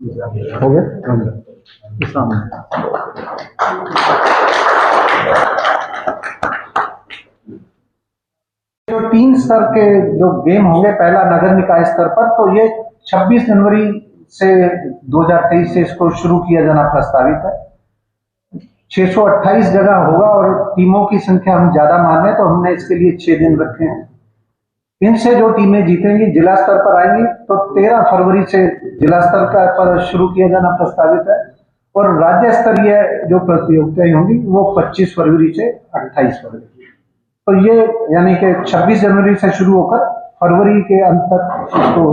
हो गया। जो 3 स्तर के जो गेम होंगे, पहला नगर निकाय स्तर पर, तो ये 26 जनवरी से 2023 से इसको शुरू किया जाना प्रस्तावित है। 628 जगह होगा और टीमों की संख्या हम ज्यादा मान रहे हैं, तो हमने इसके लिए 6 दिन रखे हैं। इनसे जो टीमें जीतेंगी जिला स्तर पर आएंगी, तो 13 फरवरी से जिला स्तर का पर शुरू किया जाना प्रस्तावित है और राज्य स्तरीय जो प्रतियोगिताएं होंगी वो 25 फरवरी से 28 फरवरी। तो ये यानी कि 26 जनवरी से शुरू होकर फरवरी के अंत तक इसको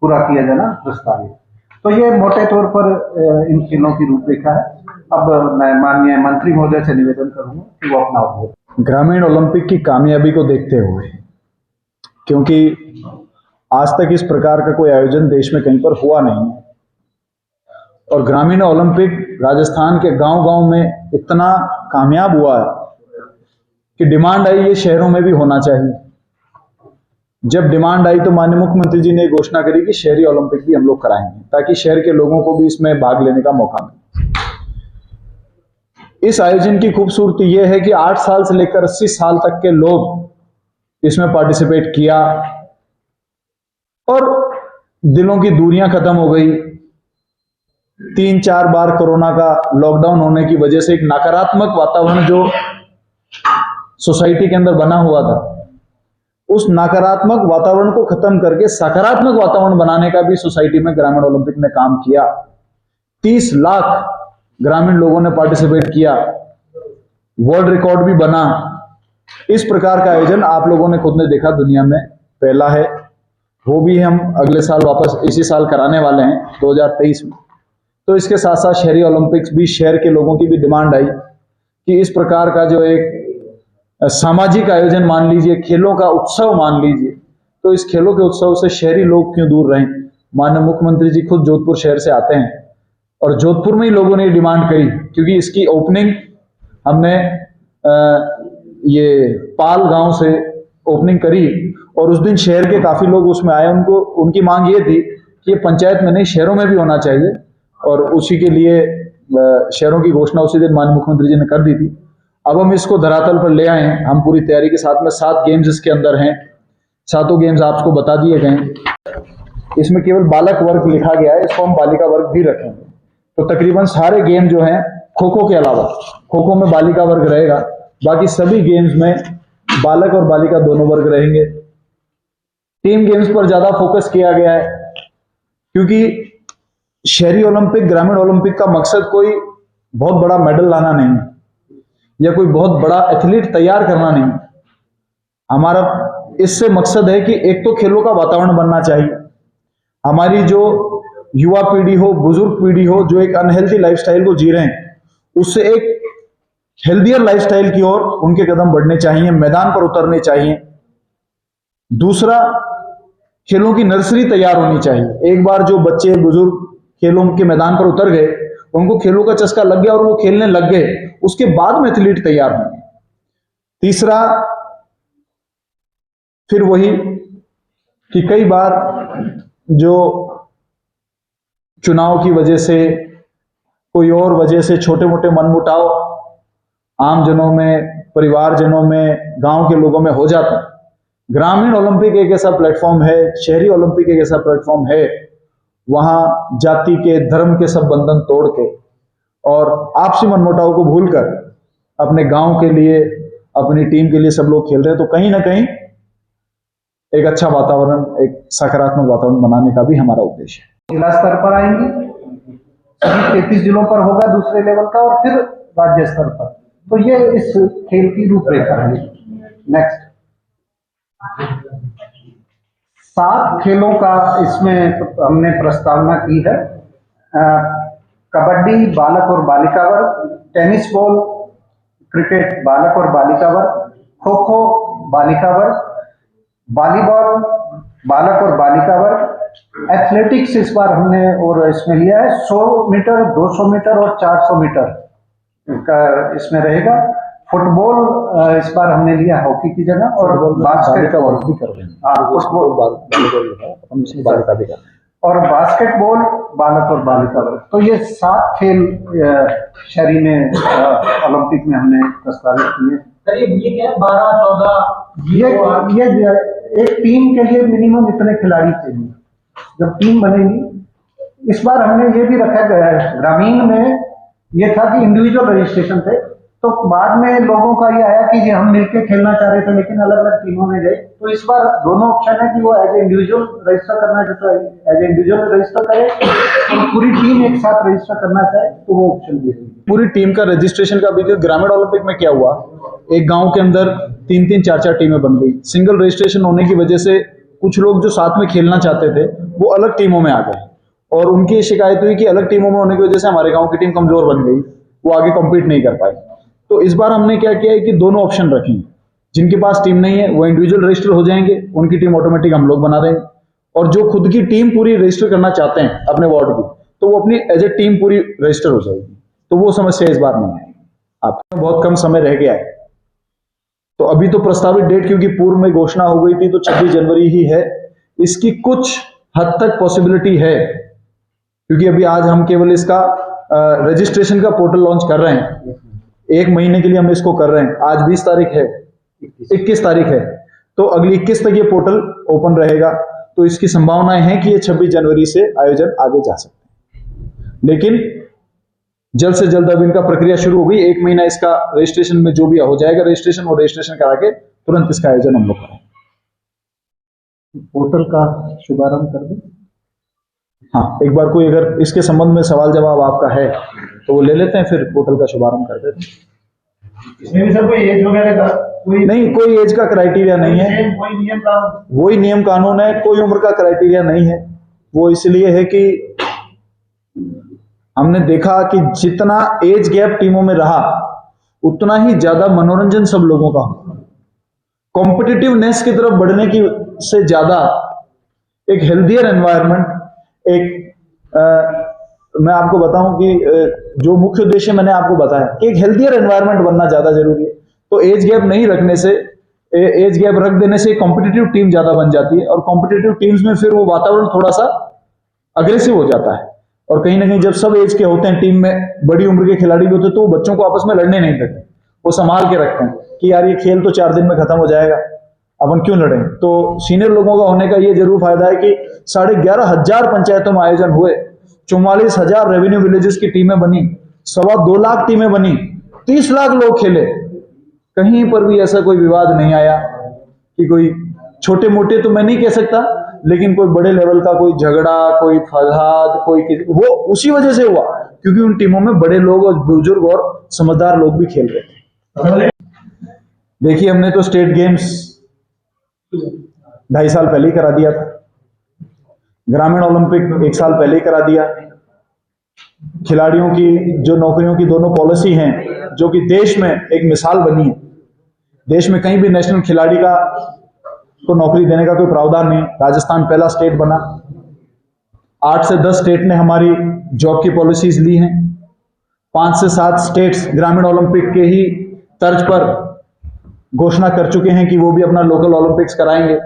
पूरा किया जाना प्रस्तावित। तो ये मोटे तौर पर इन खेलों की रूपरेखा है। अब मैं माननीय मंत्री महोदय से निवेदन करूंगा कि वो अपना उद्बोधन। ग्रामीण ओलंपिक की कामयाबी को देखते हुए, क्योंकि आज तक इस प्रकार का कोई आयोजन देश में कहीं पर हुआ नहीं है और ग्रामीण ओलंपिक राजस्थान के गांव-गांव में इतना कामयाब हुआ है कि डिमांड आई ये शहरों में भी होना चाहिए। जब डिमांड आई तो माननीय मुख्यमंत्री जी ने घोषणा करी कि शहरी ओलंपिक भी हम लोग कराएंगे ताकि शहर के लोगों को भी इसमें भाग लेने का मौका मिले। इस आयोजन की खूबसूरती यह है कि 8 साल से लेकर 80 साल तक के लोग इसमें पार्टिसिपेट किया और दिलों की दूरियां खत्म हो गई। 3-4 बार कोरोना का लॉकडाउन होने की वजह से एक नकारात्मक वातावरण जो सोसाइटी के अंदर बना हुआ था, उस नकारात्मक वातावरण को खत्म करके सकारात्मक वातावरण बनाने का भी सोसाइटी में ग्रामीण ओलंपिक ने काम किया। 30 लाख ग्रामीण लोगों ने पार्टिसिपेट किया, वर्ल्ड रिकॉर्ड भी बना। इस प्रकार का आयोजन आप लोगों ने खुद ने देखा दुनिया में पहला है, वो भी हम अगले साल वापस इसी साल कराने वाले हैं 2023 में। तो इसके साथ साथ शहरी ओलंपिक्स भी, शहर के लोगों की भी डिमांड आई कि इस प्रकार का जो एक सामाजिक आयोजन मान लीजिए, खेलों का उत्सव मान लीजिए, तो इस खेलों के उत्सव से शहरी लोग क्यों दूर रहें। माननीय मुख्यमंत्री जी खुद जोधपुर शहर से आते हैं और जोधपुर में ही लोगों ने डिमांड करी, क्योंकि इसकी ओपनिंग हमने ये पाल गांव से ओपनिंग करी और उस दिन शहर के काफी लोग उसमें आए। उनकी मांग ये थी कि ये पंचायत में नहीं शहरों में भी होना चाहिए और उसी के लिए शहरों की घोषणा उसी दिन माननीय मुख्यमंत्री जी ने कर दी थी। अब हम इसको धरातल पर ले आए हैं, हम पूरी तैयारी के साथ में 7 गेम्स इसके अंदर हैं। 7 गेम्स आपको बता दिए गए। इसमें केवल बालक वर्ग लिखा गया है, इसको हम बालिका वर्ग भी रखेंगे। तो तकरीबन सारे गेम जो हैं, खो खो के अलावा, खो खो में बालिका वर्ग रहेगा, बाकी सभी गेम्स में बालक और बालिका दोनों वर्ग रहेंगे। टीम गेम्स पर ज्यादा फोकस किया गया है क्योंकि शहरी ओलंपिक, ग्रामीण ओलंपिक का मकसद कोई बहुत बड़ा मेडल लाना नहीं है या कोई बहुत बड़ा एथलीट तैयार करना नहीं। हमारा इससे मकसद है कि एक तो खेलों का वातावरण बनना चाहिए, हमारी जो युवा पीढ़ी हो, बुजुर्ग पीढ़ी हो, जो एक अनहेल्दी लाइफस्टाइल को जी रहे हैं, उससे एक हेल्दियर लाइफस्टाइल की ओर उनके कदम बढ़ने चाहिए, मैदान पर उतरने चाहिए। दूसरा, खेलों की नर्सरी तैयार होनी चाहिए। एक बार जो बच्चे बुजुर्ग खेलों के मैदान पर उतर गए, उनको खेलों का चस्का लग गया और वो खेलने लग गए, उसके बाद में एथलीट तैयार होंगे। तीसरा, फिर वही कि कई बार जो चुनाव की वजह से, कोई और वजह से छोटे मोटे मनमुटाव आमजनों में, परिवारजनों में, गांव के लोगों में हो जाता है। ग्रामीण ओलंपिक एक ऐसा प्लेटफॉर्म है, शहरी ओलंपिक एक ऐसा प्लेटफॉर्म है, वहां जाति के, धर्म के सब बंधन तोड़ के और आपसी मनमुटाव को भूलकर अपने गांव के लिए, अपनी टीम के लिए सब लोग खेल रहे हैं। तो कहीं ना कहीं एक अच्छा वातावरण, एक सकारात्मक वातावरण बनाने का भी हमारा उद्देश्य है। जिला स्तर पर आएंगी, सभी 33 जिलों पर होगा दूसरे लेवल का, और फिर राज्य स्तर पर। तो ये इस खेल की रूपरेखा है। नेक्स्ट, 7 खेलों का इसमें हमने प्रस्तावना की है। कबड्डी बालक और बालिका वर्ग, टेनिस बॉल, क्रिकेट बालक और बालिका वर्ग, खो खो बालिका वर्ग, वॉलीबॉल बालक और बालिका वर्ग, एथलेटिक्स इस बार हमने और इसमें लिया है 100 मीटर, 200 मीटर और 400 मीटर का इसमें रहेगा। फुटबॉल इस बार हमने लिया हॉकी की जगह, और बास्केट का वर्ग भी कर रहे हैं। फुटबॉल बालिका भी कर रहे हैं। और बास्केटबॉल बालक और बालिका वर्ग। तो ये 7 खेल शहरी में ओलंपिक में हमने प्रस्तावित किए। सर ये क्या है 12-14 ये एक टीम के लिए मिनिमम इतने खिलाड़ी चाहिए जब टीम बनेगी। इस बार हमने ये भी रखा गया है, ग्रामीण में ये था कि इंडिविजुअल रजिस्ट्रेशन थे, तो बाद में लोगों का ये आया कि जी हम मिलके खेलना चाह रहे थे लेकिन अलग अलग टीमों में गए। तो इस बार दोनों ऑप्शन है कि वो एज ए इंडिविजुअल रजिस्टर करना चाहे तो एज ए इंडिविजुअल रजिस्टर करे, और पूरी टीम एक साथ रजिस्टर करना चाहे तो वो ऑप्शन भी है। पूरी टीम का रजिस्ट्रेशन का भी ग्रामीण ओलंपिक में क्या हुआ, एक गांव के अंदर 3-3, 4-4 टीमें बन गई। सिंगल रजिस्ट्रेशन होने की वजह से कुछ लोग जो साथ में खेलना चाहते थे वो अलग टीमों में आ गए, और उनकी शिकायत हुई कि अलग टीमों में होने की वजह से हमारे गांव की टीम कमजोर बन गई, वो आगे कम्पीट नहीं कर पाई। तो इस बार हमने क्या किया है कि दोनों ऑप्शन रखे, जिनके पास टीम नहीं है वो इंडिविजुअल रजिस्टर हो जाएंगे, उनकी टीम ऑटोमेटिक हम लोग बना देंगे, और जो खुद की टीम पूरी रजिस्टर करना चाहते हैं अपने वार्ड की, तो वो अपनी एज ए टीम पूरी रजिस्टर हो जाएगी। तो वो समस्या इस बार नहीं है। आपका बहुत कम समय रह गया है, तो अभी तो प्रस्तावित डेट क्योंकि पूर्व में घोषणा हो गई थी तो 26 जनवरी ही है। इसकी कुछ हद तक पॉसिबिलिटी है, क्योंकि अभी आज हम केवल इसका रजिस्ट्रेशन का पोर्टल लॉन्च कर रहे हैं, 1 महीने के लिए हम इसको कर रहे हैं। आज 20 तारीख है, 21 तारीख है, तो अगली 21 तक ये पोर्टल ओपन रहेगा। तो इसकी संभावनाएं हैं कि ये 26 जनवरी से आयोजन आगे जा सकते हैं, लेकिन जल्द से जल्द अब इनका प्रक्रिया शुरू हो गई। 1 महीना इसका रजिस्ट्रेशन में जो भी हो जाएगा रजिस्ट्रेशन, और रजिस्ट्रेशन करा के तुरंत इसका आयोजन हम लोग करेंगे। पोर्टल का शुभारंभ कर दें। हाँ, एक बार कोई अगर इसके संबंध में सवाल जवाब आपका है तो वो ले लेते हैं, फिर पोर्टल का शुभारंभ कर देते हैं। इसमें भी सर कोई एज वगैरह का नहीं, कोई एज का क्राइटेरिया नहीं है, वही नियम कानून है, कोई उम्र का क्राइटेरिया नहीं है। वो इसलिए है कि हमने देखा कि जितना एज गैप टीमों में रहा उतना ही ज्यादा मनोरंजन सब लोगों का हो, कॉम्पिटिटिवनेस की तरफ बढ़ने की से ज्यादा एक हेल्थियर एनवायरनमेंट, मैं आपको बताऊं कि जो मुख्य उद्देश्य मैंने आपको बताया कि एक हेल्थियर एनवायरनमेंट बनना ज्यादा जरूरी है। तो एज गैप नहीं रखने से, एज गैप रख देने से कॉम्पिटिटिव टीम ज्यादा बन जाती है, और कॉम्पिटिटिव टीम्स में फिर वो वातावरण थोड़ा सा अग्रेसिव हो जाता है, और कहीं ना कहीं जब सब एज के होते हैं टीम में, बड़ी उम्र के खिलाड़ी भी होते हैं, तो वो बच्चों को आपस में लड़ने नहीं देते, वो संभाल के रखते हैं कि यार ये खेल तो 4 दिन में खत्म हो जाएगा, अपन क्यों लड़ें। तो सीनियर लोगों का होने का ये जरूर फायदा है कि 11,500 पंचायतों में आयोजन हुए, 44,000 रेवेन्यू विलेजेस की टीमें बनी, 2.25 लाख टीमें बनी, 30 लाख लोग खेले, कहीं पर भी ऐसा कोई विवाद नहीं आया कि कोई छोटे मोटे, तो मैं नहीं कह सकता, लेकिन कोई बड़े लेवल का कोई झगड़ा, कोई फसाद, वो उसी वजह से हुआ क्योंकि उन टीमों में बड़े लोग और बुजुर्ग और समझदार लोग भी खेल रहे थे। देखिए, हमने तो स्टेट गेम्स 2.5 साल पहले ही करा दिया था, ग्रामीण ओलंपिक 1 साल पहले ही करा दिया। खिलाड़ियों की जो नौकरियों की दोनों पॉलिसी हैं, जो कि देश में एक मिसाल बनी है, देश में कहीं भी नेशनल खिलाड़ी को नौकरी देने का कोई प्रावधान नहीं। राजस्थान पहला स्टेट बना, 8 से 10 स्टेट ने हमारी जॉब की पॉलिसीज ली हैं, 5 से 7 स्टेट्स ग्रामीण ओलंपिक के ही तर्ज पर घोषणा कर चुके हैं कि वो भी अपना लोकल ओलंपिक्स कराएंगे।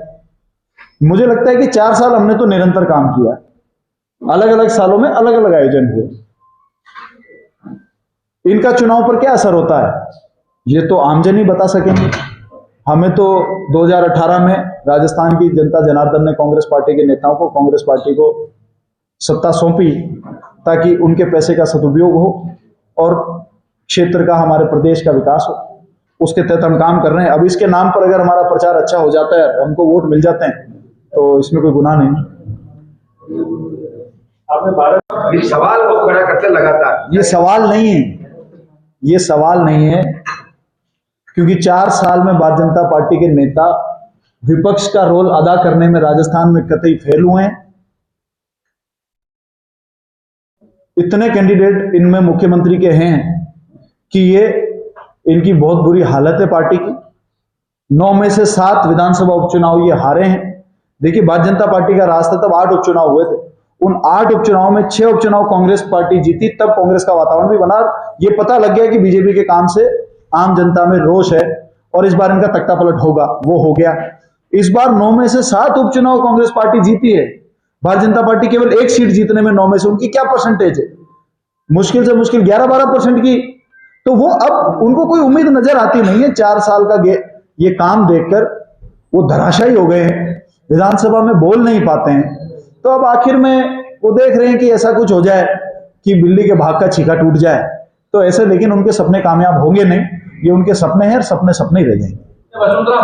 मुझे लगता है कि 4 साल हमने तो निरंतर काम किया, अलग अलग सालों में अलग अलग आयोजन हुए। इनका चुनाव पर क्या असर होता है ये तो आमजन ही बता सकेंगे। हमें तो 2018 में राजस्थान की जनता जनार्दन ने कांग्रेस पार्टी के नेताओं को, कांग्रेस पार्टी को सत्ता सौंपी ताकि उनके पैसे का सदुपयोग हो और क्षेत्र का, हमारे प्रदेश का विकास हो। उसके तहत हम काम कर रहे हैं। अब इसके नाम पर अगर हमारा प्रचार अच्छा हो जाता है, हमको वोट मिल जाते हैं, तो इसमें कोई गुनाह नहीं। आपने सवाल को खड़ा करते लगातार, ये सवाल नहीं है, ये सवाल नहीं है, क्योंकि 4 साल में भारतीय जनता पार्टी के नेता विपक्ष का रोल अदा करने में राजस्थान में कतई फेल हुए हैं। इतने कैंडिडेट इनमें मुख्यमंत्री के हैं कि ये इनकी बहुत बुरी हालत है पार्टी की। 9 में से 7 विधानसभा उपचुनाव ये हारे हैं। देखिए, भारतीय जनता पार्टी का राज था तब 8 उपचुनाव हुए थे, उन 8 उपचुनाव में 6 उपचुनाव कांग्रेस पार्टी जीती, तब कांग्रेस का वातावरण भी बना। ये पता लग गया कि बीजेपी के काम से आम जनता में रोष है और इस बार इनका तख्ता पलट होगा, वो हो गया। इस बार 9 में से 7 उपचुनाव कांग्रेस पार्टी जीती है, भारतीय जनता पार्टी केवल एक सीट जीतने में 9 में से उनकी क्या परसेंटेज है, मुश्किल से मुश्किल 11-12% की। तो वो अब उनको कोई उम्मीद नजर आती नहीं है। 4 साल का ये काम देखकर वो धराशायी हो गए हैं, विधानसभा में बोल नहीं पाते हैं। तो अब आखिर में वो देख रहे हैं कि ऐसा कुछ हो जाए कि बिल्ली के भाग का छीका टूट जाए। तो ऐसे लेकिन उनके सपने कामयाब होंगे नहीं, ये उनके सपने हैं और सपने सपने ही रह जाएंगे। वसुंधरा